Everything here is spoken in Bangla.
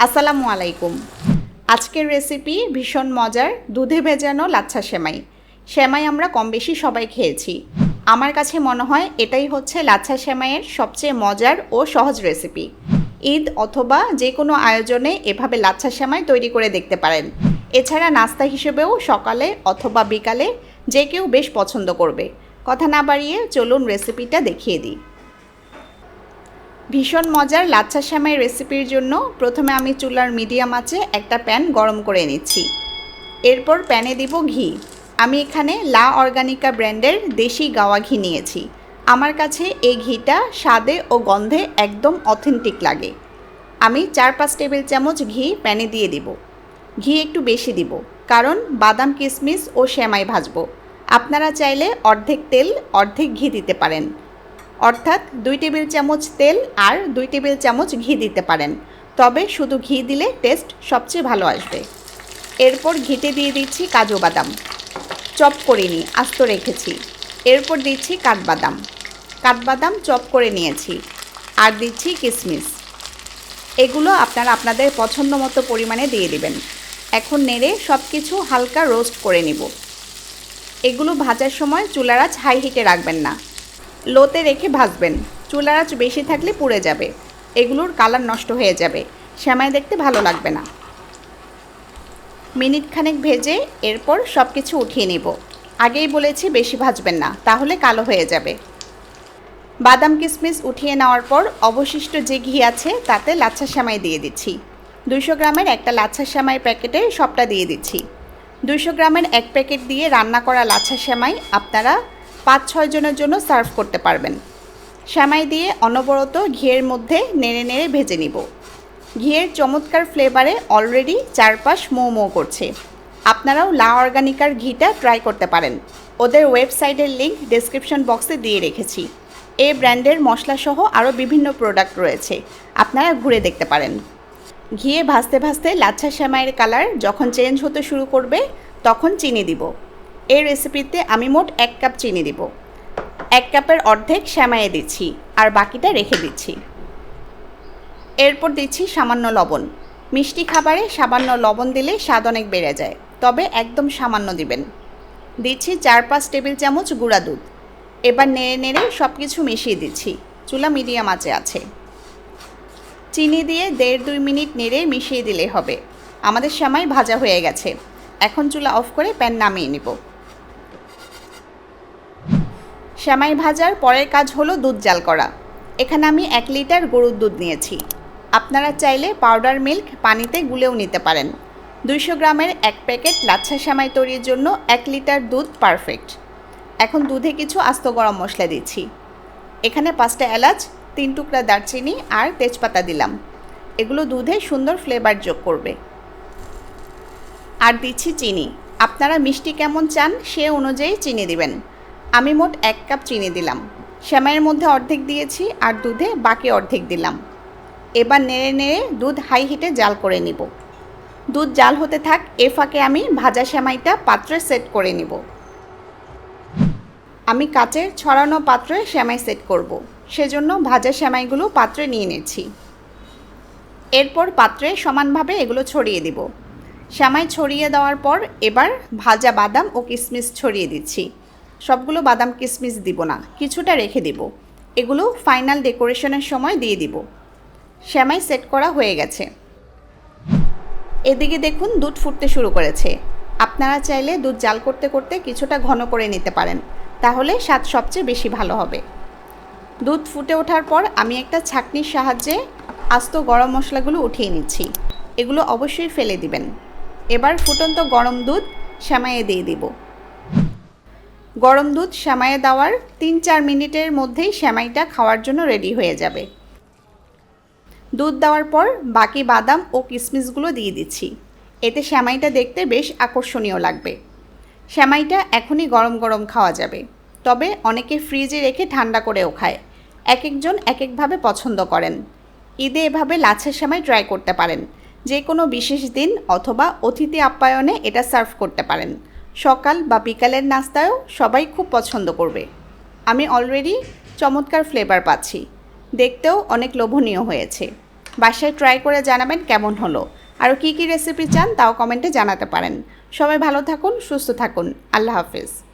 আসসালামু আলাইকুম। আজকের রেসিপি ভীষণ মজার দুধে ভেজানো লাচ্ছা সেমাই। সেমাই আমরা কম বেশি সবাই খেয়েছি। আমার কাছে মনে হয় এটাই হচ্ছে লাচ্ছা সেমাইয়ের সবচেয়ে মজার ও সহজ রেসিপি। ঈদ অথবা যে কোনো আয়োজনে এভাবে লাচ্ছা সেমাই তৈরি করে দেখতে পারেন। এছাড়া নাস্তা হিসেবেও সকালে অথবা বিকালে যে কেউ বেশ পছন্দ করবে। কথা না বাড়িয়ে চলুন রেসিপিটা দেখিয়ে দিই। ভীষণ মজার লাচ্ছা সেমাই রেসিপির জন্য প্রথমে আমি চুলার মিডিয়াম আঁচে একটা প্যান গরম করে নিচ্ছি। এরপর প্যানে দিব ঘি। আমি এখানে লা অর্গানিকা ব্র্যান্ডের দেশি গাওয়া ঘি নিয়েছি। আমার কাছে এই ঘিটা স্বাদে ও গন্ধে একদম অথেন্টিক লাগে। আমি 4-5 টেবিল চামচ ঘি প্যানে দিয়ে দিব। ঘি একটু বেশি দিব, কারণ বাদাম কিশমিশ ও সেমাই ভাজবো। আপনারা চাইলে অর্ধেক তেল অর্ধেক ঘি দিতে পারেন, অর্থাৎ 2 টেবিল চামচ তেল আর 2 টেবিল চামচ ঘি দিতে পারেন। তবে শুধু ঘি দিলে টেস্ট সবচেয়ে ভালো আসবে। এরপর ঘিতে দিয়ে দিচ্ছি কাজু বাদাম, চপ করিনি, আস্ত রেখেছি। এরপর দিচ্ছি কাঠবাদাম চপ করে নিয়েছি। আর দিচ্ছি কিশমিশ। এগুলো আপনারা আপনাদের পছন্দ মতো পরিমাণে দিয়ে দিবেন। এখন নেড়ে সব কিছু হালকা রোস্ট করে নিব। এগুলো ভাজার সময় চুলার আঁচ হাই হিটে রাখবেন না, লোতে রেখে ভাজবেন। চুলার আঁচ বেশি থাকলে পুড়ে যাবে, এগুলোর কালার নষ্ট হয়ে যাবে, সেমাই দেখতে ভালো লাগবে না। মিনিট খানেক ভেজে এরপর সব কিছু উঠিয়ে নেব। আগেই বলেছি বেশি ভাজবেন না, তাহলে কালো হয়ে যাবে। বাদাম কিশমিশ উঠিয়ে নেওয়ার পর অবশিষ্ট যে ঘি আছে তাতে লাচ্ছা সেমাই দিয়ে দিচ্ছি। 200 গ্রামের একটা লাচ্ছা সেমাই প্যাকেটে সবটা দিয়ে দিচ্ছি। 200 গ্রামের এক প্যাকেট দিয়ে রান্না করা লাচ্ছা সেমাই আপনারা 5-6 জনের জন্য সার্ভ করতে পারবেন। সেমাই দিয়ে অনবরত ঘিয়ের মধ্যে নেড়ে নেড়ে ভেজে নিব। ঘিয়ের চমৎকার ফ্লেভারে অলরেডি চারপাশ মৌ মৌ করছে। আপনারাও লা অর্গানিকার ঘিটা ট্রাই করতে পারেন। ওদের ওয়েবসাইটের লিংক ডেসক্রিপশন বক্সে দিয়ে রেখেছি। এই ব্র্যান্ডের মশলাসহ আরও বিভিন্ন প্রোডাক্ট রয়েছে, আপনারা ঘুরে দেখতে পারেন। ঘিয়ে ভাজতে ভাজতে লাচ্ছা সেমাইয়ের কালার যখন চেঞ্জ হতে শুরু করবে তখন চিনি দিব। এই রেসিপিতে আমি মোট 1 কাপ চিনি দিব। 1 কাপের অর্ধেক সেমাইয়ে দিচ্ছি আর বাকিটা রেখে দিচ্ছি। এরপর দিচ্ছি সামান্য লবণ। মিষ্টি খাবারে সামান্য লবণ দিলে স্বাদ অনেক বেড়ে যায়, তবে একদম সামান্য দিবেন। দিচ্ছি 4-5 টেবিল চামচ গুঁড়া দুধ। এবার নেড়ে নেড়ে সব কিছু মিশিয়ে দিচ্ছি। চুলা মিডিয়াম আঁচে আছে। চিনি দিয়ে 1.5-2 মিনিট নেড়ে মিশিয়ে দিলে হবে। আমাদের সেমাই ভাজা হয়ে গেছে। এখন চুলা অফ করে প্যান নামিয়ে নিব। সেমাই ভাজার পরের কাজ হলো দুধ জাল করা। এখানে আমি 1 লিটার গরুর দুধ নিয়েছি। আপনারা চাইলে পাউডার মিল্ক পানিতে গুলেও নিতে পারেন। 200 গ্রামের এক প্যাকেট লাচ্ছা সেমাই তৈরির জন্য 1 লিটার দুধ পারফেক্ট। এখন দুধে কিছু আস্ত গরম মশলা দিচ্ছি। এখানে 5টা এলাচ, 3 টুকরা দারচিনি আর তেজপাতা দিলাম। এগুলো দুধে সুন্দর ফ্লেভার যোগ করবে। আর দিচ্ছি চিনি। আপনারা মিষ্টি কেমন চান সে অনুযায়ী চিনি দিবেন। আমি মোট 1 কাপ চিনি দিলাম। সেমাইয়ের মধ্যে অর্ধেক দিয়েছি আর দুধে বাকি অর্ধেক দিলাম। এবার নেড়ে নেড়ে দুধ হাই হিটে জাল করে নিব। দুধ জাল হতে থাক, এ ফাঁকে আমি ভাজা সেমাইটা পাত্রে সেট করে নিব। আমি কাচের ছড়ানো পাত্রে সেমাই সেট করব, সেজন্য ভাজা সেমাইগুলো পাত্রে নিয়ে নিচ্ছি। এরপর পাত্রে সমানভাবে এগুলো ছড়িয়ে দিব। সেমাই ছড়িয়ে দেওয়ার পর এবার ভাজা বাদাম ও কিশমিশ ছড়িয়ে দিচ্ছি। সবগুলো বাদাম কিশমিশ দিব না, কিছুটা রেখে দিব। এগুলো ফাইনাল ডেকোরেশনের সময় দিয়ে দিব। সেমাই সেট করা হয়ে গেছে। এদিকে দেখুন দুধ ফুটতে শুরু করেছে। আপনারা চাইলে দুধ জাল করতে করতে কিছুটা ঘন করে নিতে পারেন, তাহলে স্বাদ সবচেয়ে বেশি ভালো হবে। দুধ ফুটে ওঠার পর আমি একটা ছাঁকনির সাহায্যে আস্ত গরম মশলাগুলো উঠিয়ে নিচ্ছি। এগুলো অবশ্যই ফেলে দিবেন। এবার ফুটন্ত গরম দুধ সেমাইয়ে দিয়ে দিব। গরম দুধ সেমাইয়ে দেওয়ার 3-4 মিনিটের মধ্যেই সেমাইটা খাওয়ার জন্য রেডি হয়ে যাবে। দুধ দেওয়ার পর বাকি বাদাম ও কিশমিশগুলো দিয়ে দিচ্ছি। এতে সেমাইটা দেখতে বেশ আকর্ষণীয় লাগবে। সেমাইটা এখনই গরম গরম খাওয়া যাবে, তবে অনেকে ফ্রিজে রেখে ঠান্ডা করেও খায়। এক একজন এক একভাবে পছন্দ করেন। ঈদে এভাবে লাচ্ছা সেমাই ট্রাই করতে পারেন। যে কোনো বিশেষ দিন অথবা অতিথি আপ্যায়নে এটা সার্ভ করতে পারেন। সকাল বা বিকালের নাস্তায়ও সবাই খুব পছন্দ করবে। আমি অলরেডি চমৎকার ফ্লেভার পাচ্ছি, দেখতেও অনেক লোভনীয় হয়েছে। বাসায় ট্রাই করে জানাবেন কেমন হলো। আরও কী কী রেসিপি চান তাও কমেন্টে জানাতে পারেন। সবাই ভালো থাকুন, সুস্থ থাকুন। আল্লাহ হাফিজ।